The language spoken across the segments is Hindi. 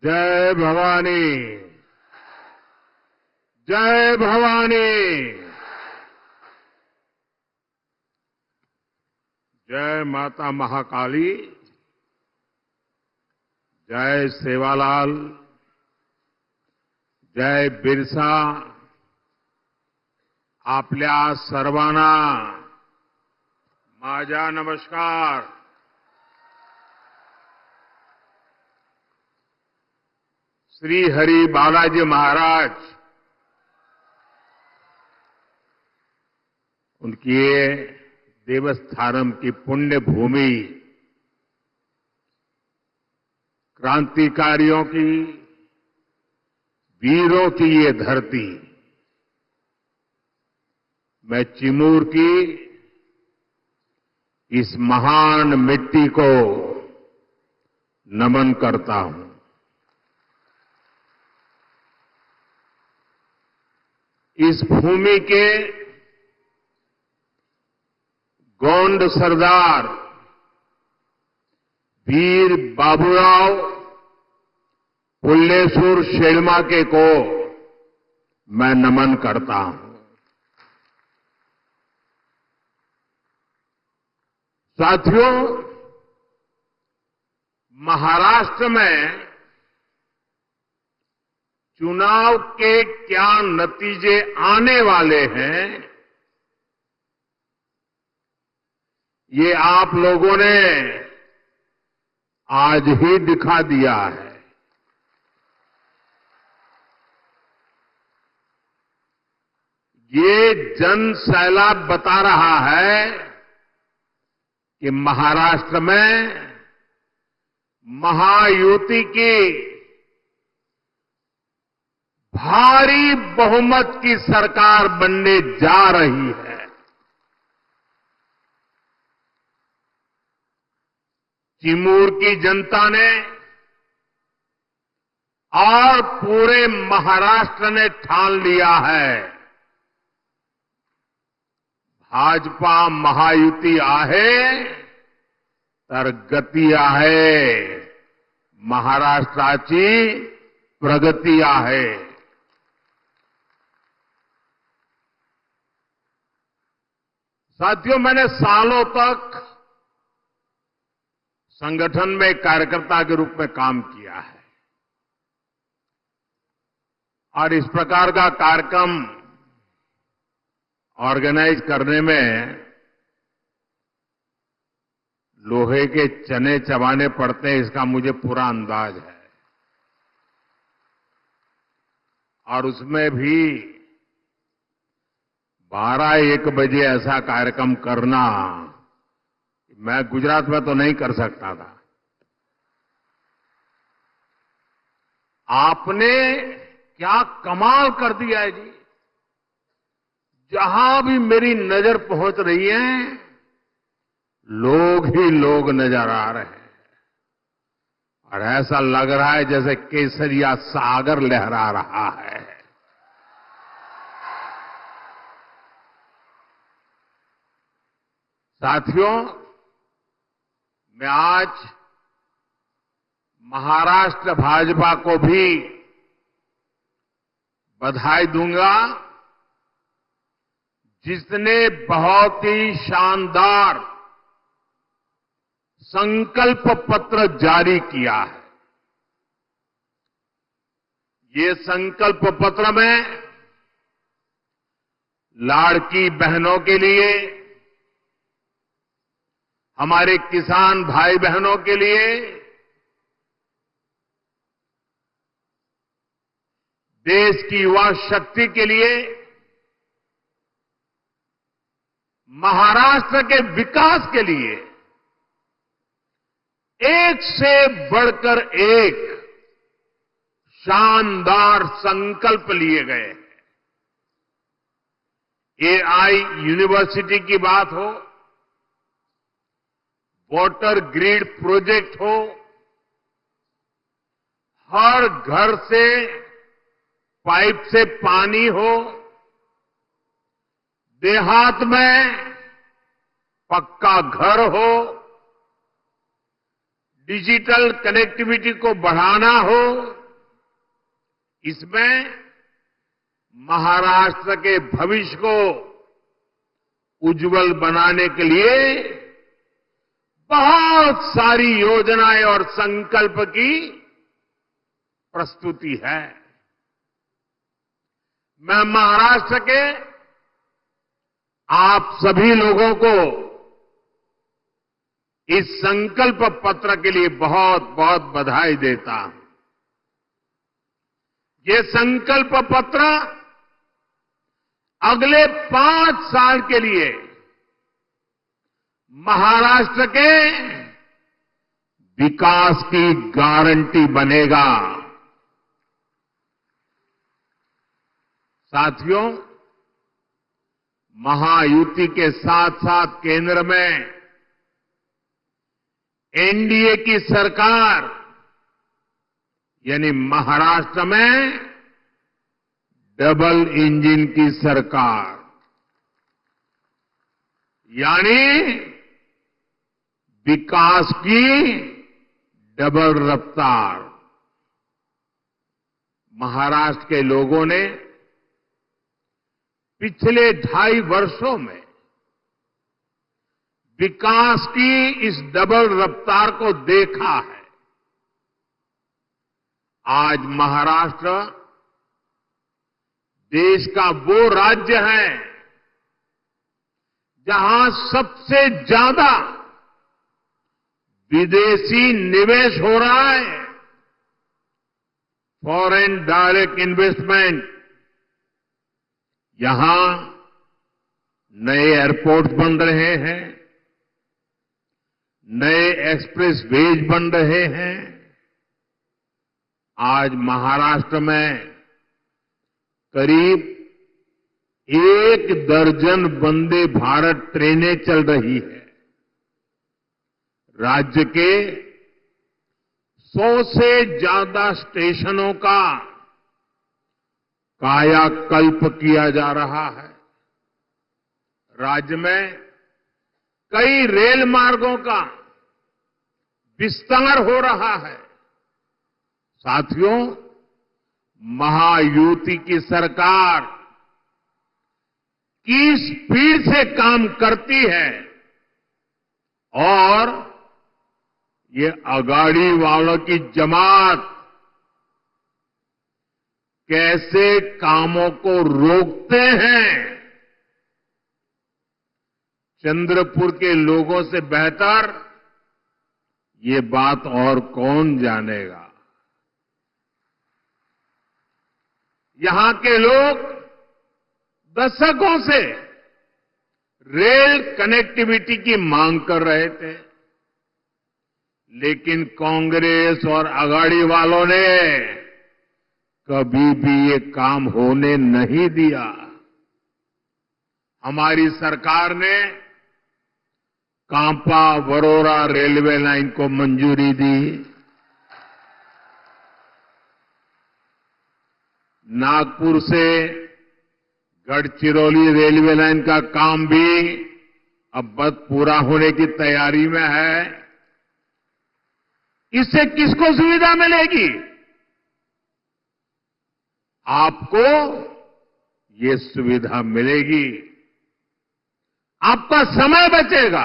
जय भवानी, जय भवानी, जय माता महाकाली, जय सेवालाल, जय बिरसा. आपल्या सर्वांना माझा नमस्कार. श्री हरि बालाजी महाराज उनकी ये देवस्थानम की पुण्य भूमि, क्रांतिकारियों की, वीरों की ये धरती, मैं चिमूर की इस महान मिट्टी को नमन करता हूं. इस भूमि के गोंड सरदार वीर बाबूराव पुल्लेसूर शेळमाके को मैं नमन करता हूं. साथियों, महाराष्ट्र में चुनाव के क्या नतीजे आने वाले हैं, ये आप लोगों ने आज ही दिखा दिया है. ये जन सैलाब बता रहा है कि महाराष्ट्र में महायुति की भारी बहुमत की सरकार बनने जा रही है. चिमूर की जनता ने और पूरे महाराष्ट्र ने ठान लिया है, भाजपा महायुती आहे तर गती आहे, महाराष्ट्राची प्रगती आहे. साथियों, मैंने सालों तक संगठन में कार्यकर्ता के रूप में काम किया है और इस प्रकार का कार्यक्रम ऑर्गेनाइज करने में लोहे के चने चबाने पड़ते हैं, इसका मुझे पूरा अंदाज है. और उसमें भी 12-1 बजे ऐसा कार्यक्रम करना, मैं गुजरात में तो नहीं कर सकता था. आपने क्या कमाल कर दिया है जी. जहां भी मेरी नजर पहुंच रही है, लोग ही लोग नजर आ रहे हैं और ऐसा लग रहा है जैसे केसरिया सागर लहरा रहा है. साथियों, मैं आज महाराष्ट्र भाजपा को भी बधाई दूंगा, जिसने बहुत ही शानदार संकल्प पत्र जारी किया है. ये संकल्प पत्र में लाड़की बहनों के लिए, हमारे किसान भाई बहनों के लिए, देश की युवा शक्ति के लिए, महाराष्ट्र के विकास के लिए एक से बढ़कर एक शानदार संकल्प लिए गए हैं. एआई यूनिवर्सिटी की बात हो, वाटर ग्रिड प्रोजेक्ट हो, हर घर से पाइप से पानी हो, देहात में पक्का घर हो, डिजिटल कनेक्टिविटी को बढ़ाना हो, इसमें महाराष्ट्र के भविष्य को उज्जवल बनाने के लिए बहुत सारी योजनाएं और संकल्प की प्रस्तुति है। मैं महाराष्ट्र के आप सभी लोगों को इस संकल्प पत्र के लिए बहुत बहुत बधाई देता हूं। ये संकल्प पत्र अगले 5 साल के लिए महाराष्ट्र के विकास की गारंटी बनेगा। साथियों, महायुति के साथ साथ केंद्र में एनडीए की सरकार यानी महाराष्ट्र में डबल इंजन की सरकार यानी विकास की डबल रफ्तार। महाराष्ट्र के लोगों ने पिछले 2.5 वर्षों में विकास की इस डबल रफ्तार को देखा है। आज महाराष्ट्र देश का वो राज्य है जहां सबसे ज्यादा विदेशी निवेश हो रहा है। फॉरेन डायरेक्ट इन्वेस्टमेंट, यहां नए एयरपोर्ट बन रहे हैं, नए एक्सप्रेस वेज बन रहे हैं। आज महाराष्ट्र में करीब 1 दर्जन वंदे भारत ट्रेनें चल रही है। राज्य के 100 से ज्यादा स्टेशनों का कायाकल्प किया जा रहा है। राज्य में कई रेल मार्गों का विस्तार हो रहा है। साथियों, महायुति की सरकार किस स्पीड से काम करती है और ये अगाड़ी वालों की जमात कैसे कामों को रोकते हैं, चंद्रपुर के लोगों से बेहतर ये बात और कौन जानेगा। यहां के लोग दशकों से रेल कनेक्टिविटी की मांग कर रहे थे, लेकिन कांग्रेस और अगाड़ी वालों ने कभी भी ये काम होने नहीं दिया। हमारी सरकार ने कांपा वरोरा रेलवे लाइन को मंजूरी दी। नागपुर से गढ़चिरौली रेलवे लाइन का काम भी अब बस पूरा होने की तैयारी में है। इससे किसको सुविधा मिलेगी? आपको ये सुविधा मिलेगी, आपका समय बचेगा,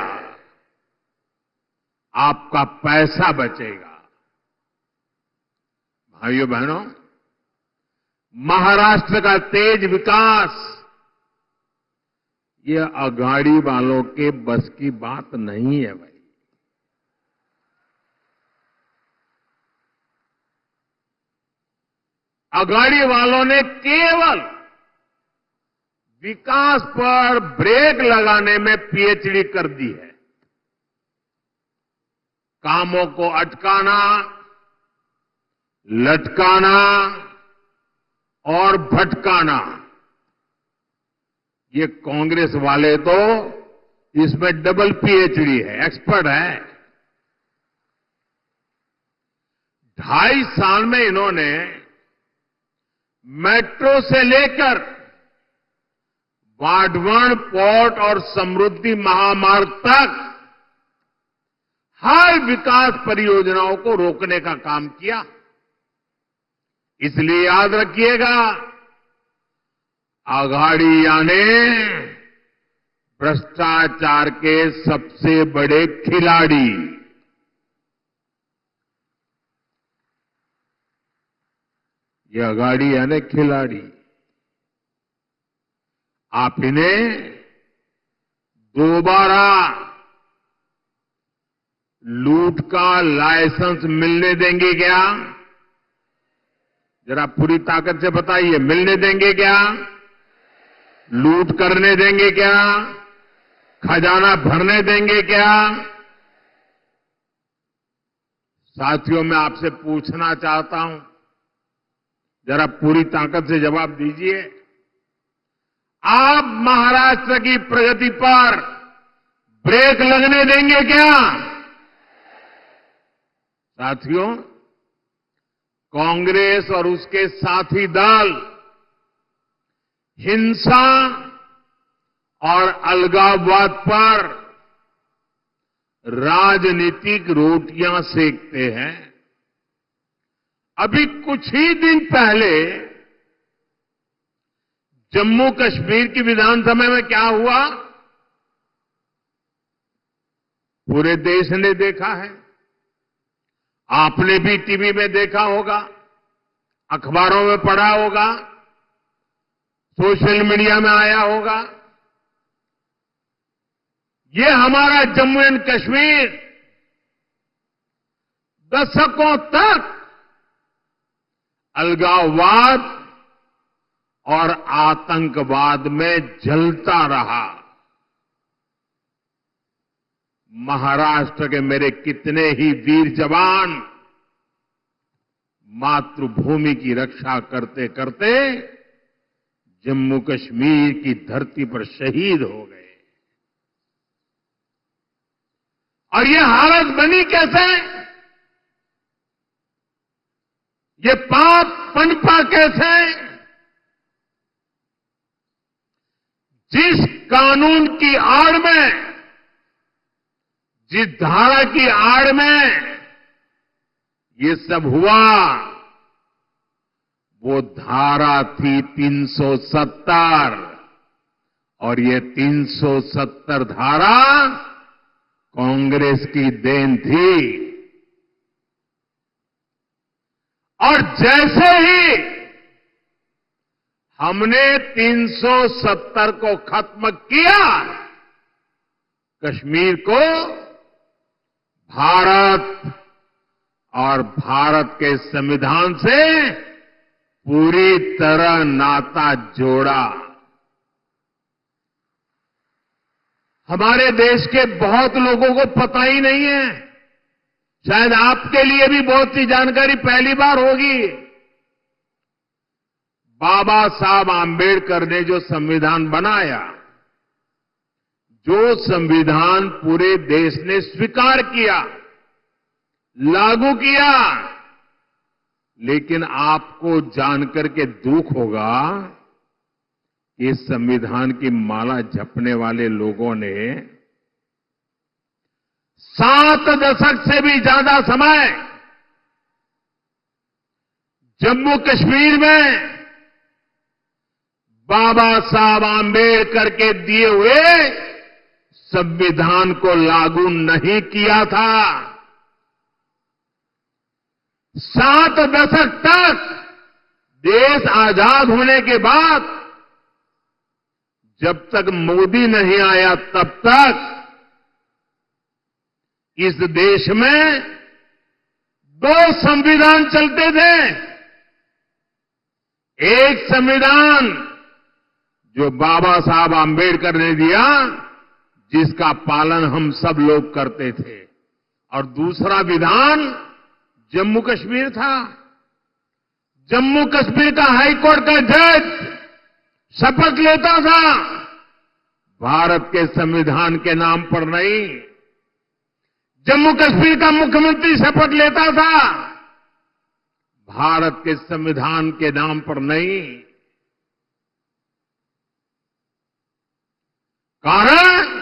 आपका पैसा बचेगा। भाइयों बहनों, महाराष्ट्र का तेज विकास ये अगाड़ी वालों के बस की बात नहीं है भाई। अगाड़ी वालों ने केवल विकास पर ब्रेक लगाने में पीएचडी कर दी है। कामों को अटकाना, लटकाना और भटकाना, ये कांग्रेस वाले तो इसमें डबल पीएचडी है, एक्सपर्ट है। 2.5 साल में इन्होंने मेट्रो से लेकर वाडवण पोर्ट और समृद्धि महामार्ग तक हर विकास परियोजनाओं को रोकने का काम किया। इसलिए याद रखिएगा, आघाड़िया ने भ्रष्टाचार के सबसे बड़े खिलाड़ी, ये आघाड़िया ने खिलाड़ी, आप इन्हें दोबारा लूट का लाइसेंस मिलने देंगे क्या? जरा पूरी ताकत से बताइए, मिलने देंगे क्या? लूट करने देंगे क्या? खजाना भरने देंगे क्या? साथियों, मैं आपसे पूछना चाहता हूं, जरा पूरी ताकत से जवाब दीजिए। आप महाराष्ट्र की प्रगति पर ब्रेक लगने देंगे क्या? साथियों, कांग्रेस और उसके साथी दल हिंसा और अलगाववाद पर राजनीतिक रोटियां सेकते हैं। अभी कुछ ही दिन पहले जम्मू कश्मीर की विधानसभा में क्या हुआ, पूरे देश ने देखा है। आपने भी टीवी में देखा होगा, अखबारों में पढ़ा होगा, सोशल मीडिया में आया होगा। ये हमारा जम्मू एंड कश्मीर दशकों तक अलगाववाद और आतंकवाद में जलता रहा। महाराष्ट्र के मेरे कितने ही वीर जवान मातृभूमि की रक्षा करते करते जम्मू कश्मीर की धरती पर शहीद हो गए। और ये हालत बनी कैसे? ये पाप पनपा कैसे? जिस कानून की आड़ में, जिस धारा की आड़ में ये सब हुआ, वो धारा थी 370, और ये 370 धारा कांग्रेस की देन थी। और जैसे ही हमने 370 को खत्म किया, कश्मीर को भारत और भारत के संविधान से पूरी तरह नाता जोड़ा। हमारे देश के बहुत लोगों को पता ही नहीं है, शायद आपके लिए भी बहुत सी जानकारी पहली बार होगी। बाबा साहब आंबेडकर ने जो संविधान बनाया, जो संविधान पूरे देश ने स्वीकार किया, लागू किया, लेकिन आपको जानकर के दुख होगा, इस संविधान की माला जपने वाले लोगों ने 7 दशक से भी ज्यादा समय जम्मू कश्मीर में बाबा साहब आंबेडकर के दिए हुए संविधान को लागू नहीं किया था। 7 दशक तक देश आजाद होने के बाद जब तक मोदी नहीं आया, तब तक इस देश में 2 संविधान चलते थे। एक संविधान जो बाबा साहब आंबेडकर ने दिया, जिसका पालन हम सब लोग करते थे, और दूसरा विधान जम्मू कश्मीर था। जम्मू कश्मीर का हाईकोर्ट का जज शपथ लेता था, भारत के संविधान के नाम पर नहीं। जम्मू कश्मीर का मुख्यमंत्री शपथ लेता था, भारत के संविधान के नाम पर नहीं। कारण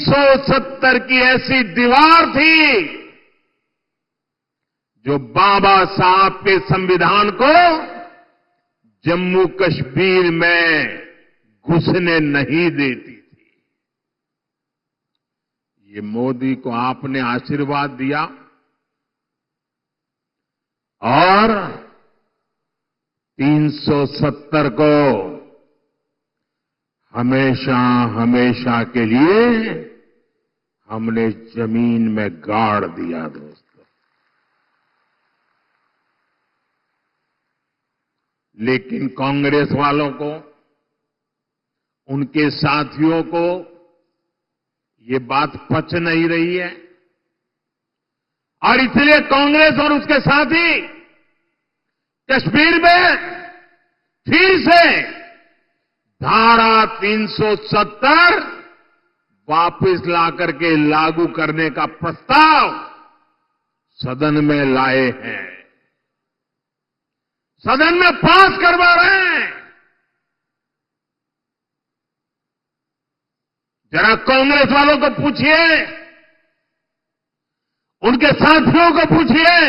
370 की ऐसी दीवार थी जो बाबा साहब के संविधान को जम्मू कश्मीर में घुसने नहीं देती थी। ये मोदी को आपने आशीर्वाद दिया और 370 को हमेशा हमेशा के लिए हमने जमीन में गाड़ दिया दोस्तों। लेकिन कांग्रेस वालों को, उनके साथियों को ये बात पच नहीं रही है और इसलिए कांग्रेस और उसके साथी कश्मीर में फिर से धारा 370 वापस लाकर के लागू करने का प्रस्ताव सदन में लाए हैं, सदन में पास करवा रहे हैं। जरा कांग्रेस वालों को पूछिए, उनके साथियों को पूछिए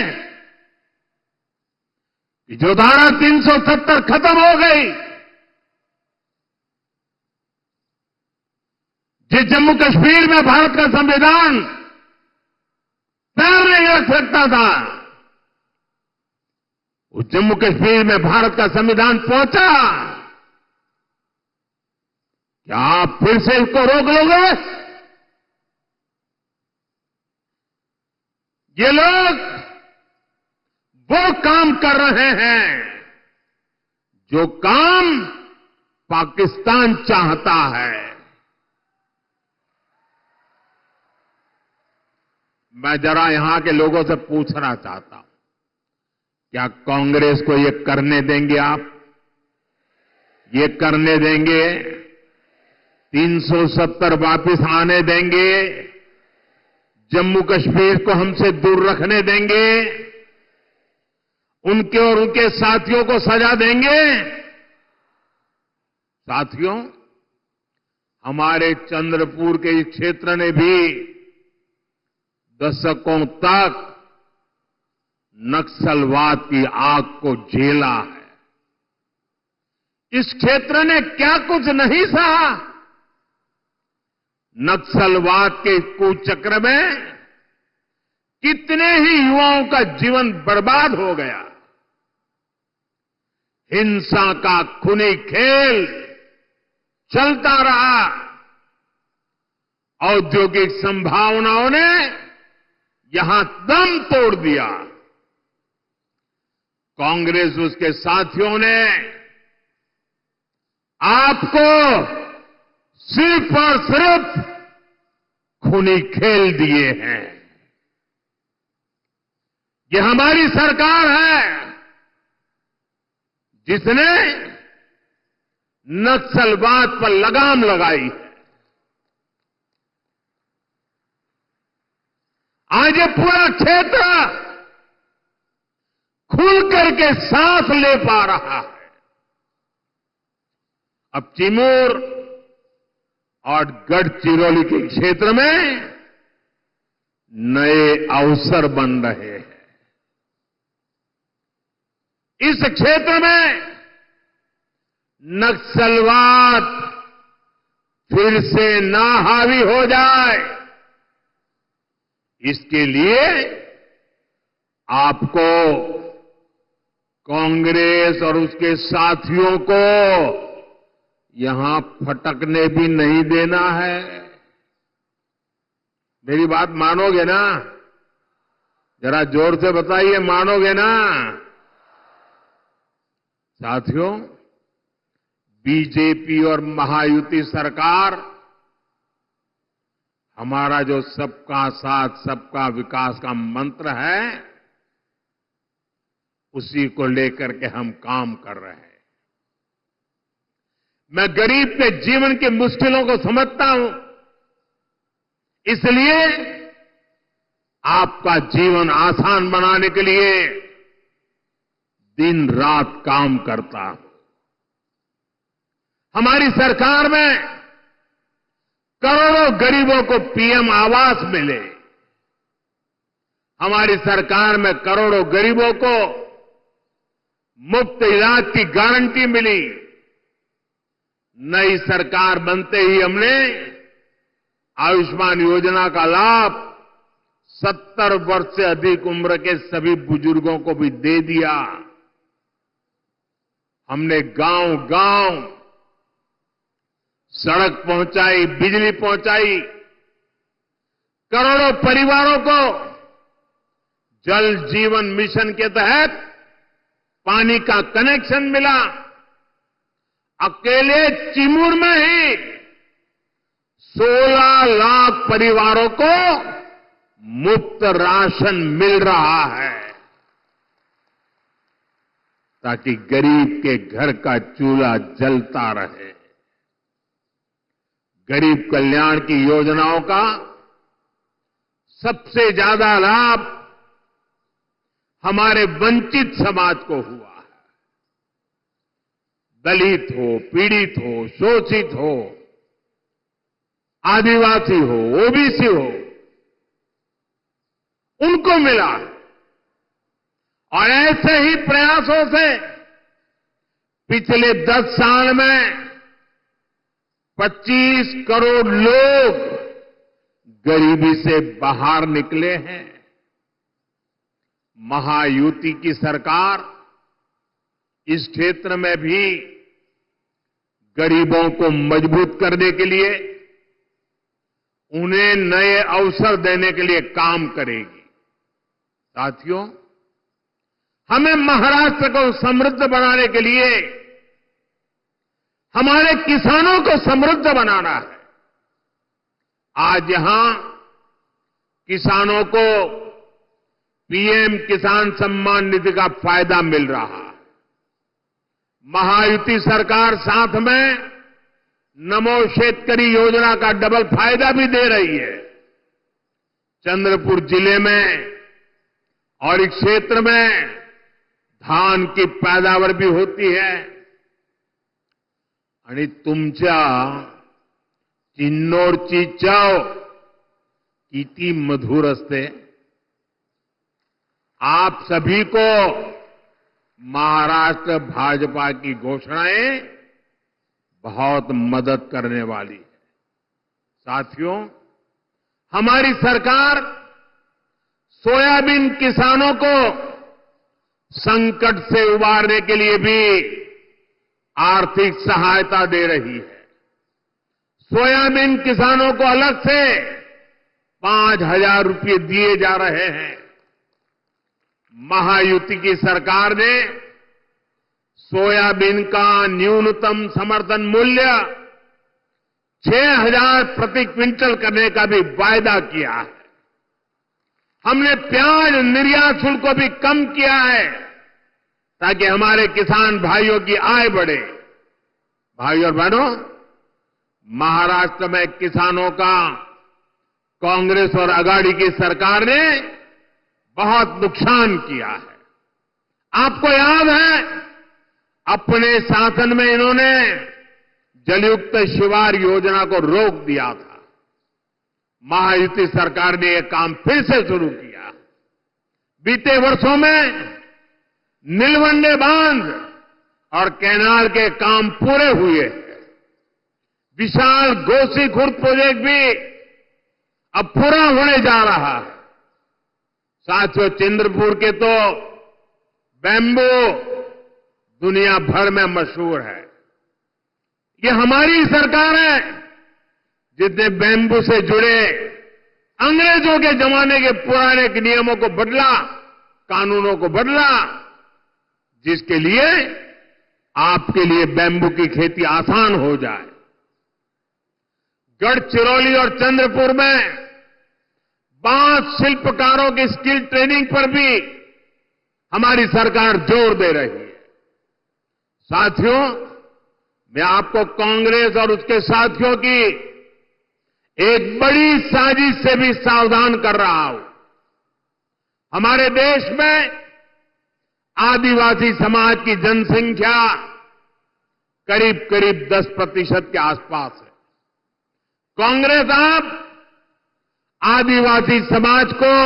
कि जो धारा 370 खत्म हो गई, जिस जम्मू कश्मीर में भारत का संविधान पैर नहीं रख सकता था, उस जम्मू कश्मीर में भारत का संविधान पहुंचा। क्या आप फिर से इसको रोक लोगे? ये लोग वो काम कर रहे हैं जो काम पाकिस्तान चाहता है। मैं जरा यहां के लोगों से पूछना चाहता हूं, क्या कांग्रेस को ये करने देंगे आप? ये करने देंगे? 370 वापिस आने देंगे? जम्मू कश्मीर को हमसे दूर रखने देंगे? उनके और उनके साथियों को सजा देंगे? साथियों, हमारे चंद्रपुर के इस क्षेत्र ने भी दशकों तक नक्सलवाद की आग को झेला है। इस क्षेत्र ने क्या कुछ नहीं सहा। नक्सलवाद के कुचक्र में कितने ही युवाओं का जीवन बर्बाद हो गया। हिंसा का खूनी खेल चलता रहा। औद्योगिक संभावनाओं ने यहां दम तोड़ दिया। कांग्रेस उसके साथियों ने आपको सिर्फ और सिर्फ खूनी खेल दिए हैं। ये हमारी सरकार है जिसने नक्सलवाद पर लगाम लगाई है। आज ये पूरा क्षेत्र खुल करके सांस ले पा रहा है। अब चिमूर और गढ़चिरौली के क्षेत्र में नए अवसर बन रहे हैं। इस क्षेत्र में नक्सलवाद फिर से ना हावी हो जाए, इसके लिए आपको कांग्रेस और उसके साथियों को यहां फटकने भी नहीं देना है। मेरी बात मानोगे ना? जरा जोर से बताइए, मानोगे ना? साथियों, बीजेपी और महायुति सरकार हमारा जो सबका साथ सबका विकास का मंत्र है, उसी को लेकर के हम काम कर रहे हैं। मैं गरीब के जीवन की मुश्किलों को समझता हूं, इसलिए आपका जीवन आसान बनाने के लिए दिन रात काम करता हूं। हमारी सरकार में करोड़ों गरीबों को पीएम आवास मिले। हमारी सरकार में करोड़ों गरीबों को मुफ्त इलाज की गारंटी मिली। नई सरकार बनते ही हमने आयुष्मान योजना का लाभ 70 वर्ष से अधिक उम्र के सभी बुजुर्गों को भी दे दिया। हमने गांव-गांव सड़क पहुंचाई, बिजली पहुंचाई, करोड़ों परिवारों को जल जीवन मिशन के तहत पानी का कनेक्शन मिला। अकेले चिमूर में ही 16 लाख परिवारों को मुफ्त राशन मिल रहा है, ताकि गरीब के घर का चूल्हा जलता रहे। गरीब कल्याण की योजनाओं का सबसे ज्यादा लाभ हमारे वंचित समाज को हुआ है। दलित हो, पीड़ित हो, शोषित हो, आदिवासी हो, ओबीसी हो, उनको मिला। और ऐसे ही प्रयासों से पिछले 10 साल में 25 करोड़ लोग गरीबी से बाहर निकले हैं। महायुति की सरकार इस क्षेत्र में भी गरीबों को मजबूत करने के लिए, उन्हें नए अवसर देने के लिए काम करेगी। साथियों, हमें महाराष्ट्र को समृद्ध बनाने के लिए हमारे किसानों को समृद्ध बनाना है। आज यहां किसानों को पीएम किसान सम्मान निधि का फायदा मिल रहा है। महायुति सरकार साथ में नमो शेतकरी योजना का डबल फायदा भी दे रही है। चंद्रपुर जिले में और इस क्षेत्र में धान की पैदावार भी होती है। आणि तुमच्या चिन्नोरची चव किती मधुर असते। आप सभी को महाराष्ट्र भाजपा की घोषणाएं बहुत मदद करने वाली है। साथियों, हमारी सरकार सोयाबीन किसानों को संकट से उबारने के लिए भी आर्थिक सहायता दे रही है। सोयाबीन किसानों को अलग से 5,000 रुपये दिए जा रहे हैं। महायुति की सरकार ने सोयाबीन का न्यूनतम समर्थन मूल्य 6,000 प्रति क्विंटल करने का भी वायदा किया है। हमने प्याज निर्यात शुल्क को भी कम किया है, ताकि हमारे किसान भाइयों की आय बढ़े। भाइयों और बहनों, महाराष्ट्र में किसानों का कांग्रेस और अघाड़ी की सरकार ने बहुत नुकसान किया है। आपको याद है, अपने शासन में इन्होंने जलयुक्त शिवार योजना को रोक दिया था। महायुति सरकार ने यह काम फिर से शुरू किया। बीते वर्षों में नीलवंडे बांध और कैनाल के काम पूरे हुए हैं। विशाल गोसीखुर्द प्रोजेक्ट भी अब पूरा होने जा रहा है। साथियों, चंद्रपुर के तो बैम्बू दुनिया भर में मशहूर है। ये हमारी सरकार है जिसने बैम्बू से जुड़े अंग्रेजों के जमाने के पुराने नियमों को बदला, कानूनों को बदला, जिसके लिए आपके लिए बैम्बू की खेती आसान हो जाए। गढ़चिरौली और चंद्रपुर में बांस शिल्पकारों की स्किल ट्रेनिंग पर भी हमारी सरकार जोर दे रही है। साथियों, मैं आपको कांग्रेस और उसके साथियों की एक बड़ी साजिश से भी सावधान कर रहा हूं। हमारे देश में आदिवासी समाज की जनसंख्या करीब करीब 10% के आसपास है। कांग्रेस अब आदिवासी समाज को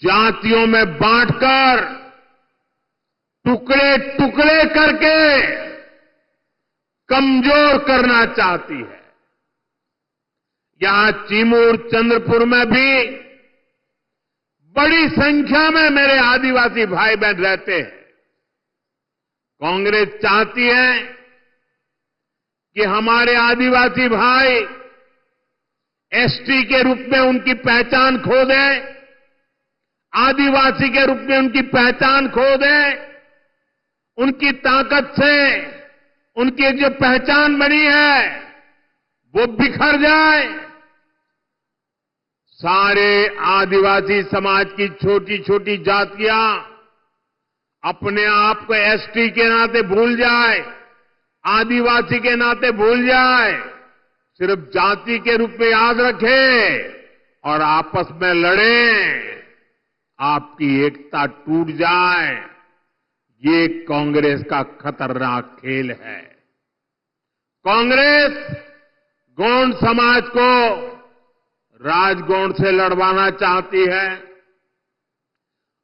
जातियों में बांटकर टुकड़े टुकड़े करके कमजोर करना चाहती है। यहां चिमूर चंद्रपुर में भी बड़ी संख्या में मेरे आदिवासी भाई बहन रहते हैं। कांग्रेस चाहती है कि हमारे आदिवासी भाई एसटी के रूप में उनकी पहचान खो दें, आदिवासी के रूप में उनकी पहचान खो दें, उनकी ताकत से उनकी जो पहचान बनी है वो बिखर जाए। सारे आदिवासी समाज की छोटी छोटी जातियां अपने आप को एसटी के नाते भूल जाए, आदिवासी के नाते भूल जाए, सिर्फ जाति के रूप में याद रखें और आपस में लड़ें, आपकी एकता टूट जाए। ये कांग्रेस का खतरनाक खेल है। कांग्रेस गौंड समाज को राजगौंड से लड़वाना चाहती है,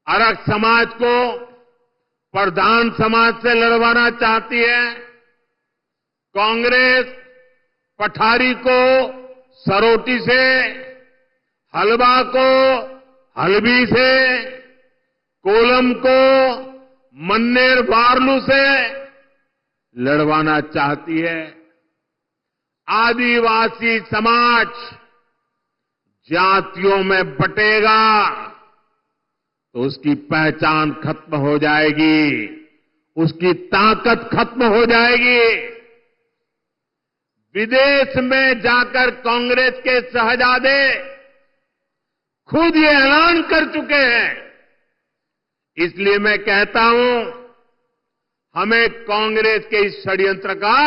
अरग समाज को प्रधान समाज से लड़वाना चाहती है, कांग्रेस पठारी को सरोटी से, हलवा को हलबी से, कोलम को मन्नेर वारलू से लड़वाना चाहती है। आदिवासी समाज जातियों में बटेगा तो उसकी पहचान खत्म हो जाएगी, उसकी ताकत खत्म हो जाएगी। विदेश में जाकर कांग्रेस के शहजादे खुद ये ऐलान कर चुके हैं। इसलिए मैं कहता हूं, हमें कांग्रेस के इस षड्यंत्र का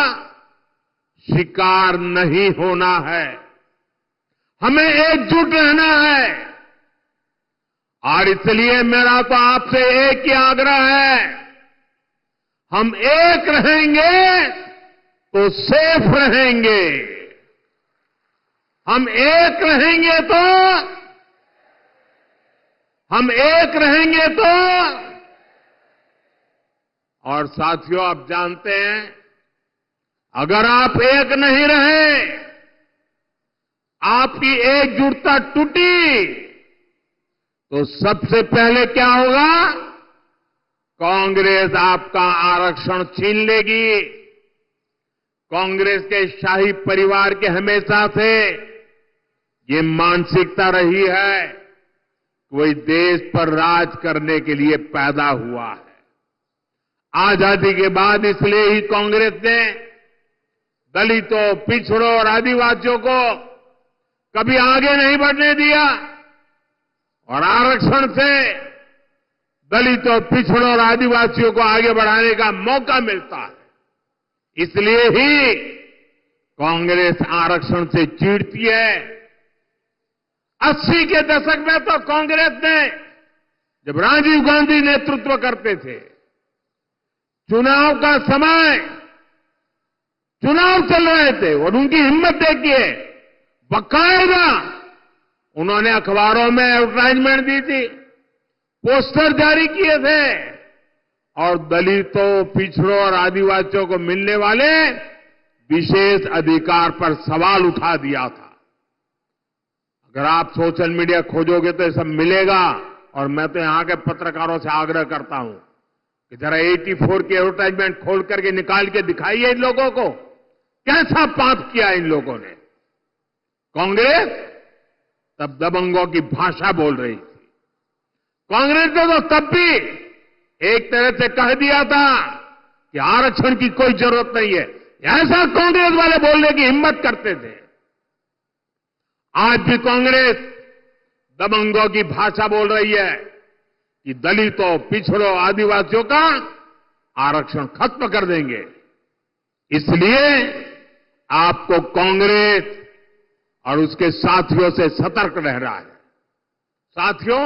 शिकार नहीं होना है, हमें एकजुट रहना है। और इसलिए मेरा तो आपसे एक ही आग्रह है, हम एक रहेंगे तो सेफ रहेंगे, हम एक रहेंगे तो और साथियों, आप जानते हैं, अगर आप एक नहीं रहे, आपकी एकजुटता टूटी, तो सबसे पहले क्या होगा? कांग्रेस आपका आरक्षण छीन लेगी। कांग्रेस के शाही परिवार के हमेशा से ये मानसिकता रही है, कोई देश पर राज करने के लिए पैदा हुआ है। आजादी के बाद इसलिए ही कांग्रेस ने दलितों, पिछड़ों और आदिवासियों को कभी आगे नहीं बढ़ने दिया और आरक्षण से दलितों, पिछड़ों और आदिवासियों को आगे बढ़ाने का मौका मिलता है। इसलिए ही कांग्रेस आरक्षण से चिढ़ती है। 80 के दशक में तो कांग्रेस ने, जब राजीव गांधी नेतृत्व करते थे, चुनाव का समय, चुनाव चल रहे थे और उनकी हिम्मत देखिए, बाकायदा उन्होंने अखबारों में एडवर्टाइजमेंट दी थी, पोस्टर जारी किए थे और दलितों, पिछड़ों और आदिवासियों को मिलने वाले विशेष अधिकार पर सवाल उठा दिया था। अगर आप सोशल मीडिया खोजोगे तो ये सब मिलेगा। और मैं तो यहां के पत्रकारों से आग्रह करता हूं कि जरा 84 की एडवर्टाइजमेंट खोल करके निकाल के दिखाइए इन लोगों को, कैसा पाप किया इन लोगों ने। कांग्रेस तब दबंगों की भाषा बोल रही थी। कांग्रेस ने तो तब भी एक तरह से कह दिया था कि आरक्षण की कोई जरूरत नहीं है, ऐसा कांग्रेस वाले बोलने की हिम्मत करते थे। आज भी कांग्रेस दबंगों की भाषा बोल रही है कि दलितों, पिछड़ों, आदिवासियों का आरक्षण खत्म कर देंगे। इसलिए आपको कांग्रेस और उसके साथियों से सतर्क रहना है। साथियों,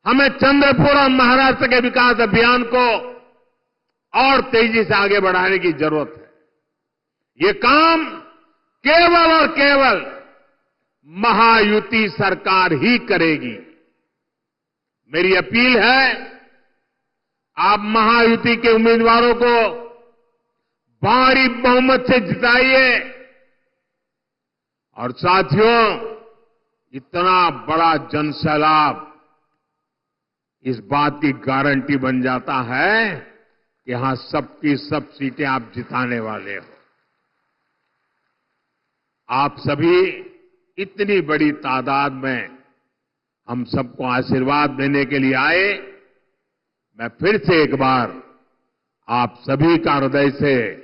हमें चंद्रपुर और महाराष्ट्र के विकास अभियान को और तेजी से आगे बढ़ाने की जरूरत है। ये काम केवल और केवल महायुति सरकार ही करेगी। मेरी अपील है, आप महायुति के उम्मीदवारों को भारी बहुमत से जिताइए। और साथियों, इतना बड़ा जनसैलाब इस बात की गारंटी बन जाता है कि यहां सबकी सब सीटें आप जिताने वाले हो। आप सभी इतनी बड़ी तादाद में हम सबको आशीर्वाद देने के लिए आए। मैं फिर से एक बार आप सभी का हृदय से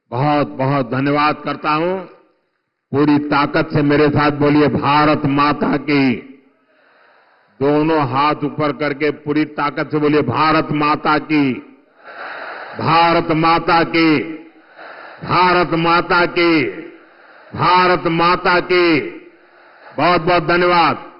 बहुत बहुत धन्यवाद करता हूं। पूरी ताकत से मेरे साथ बोलिए, भारत माता की। दोनों हाथ ऊपर करके पूरी ताकत से बोलिए, भारत माता की, भारत माता की, भारत माता की, भारत माता की। बहुत बहुत धन्यवाद।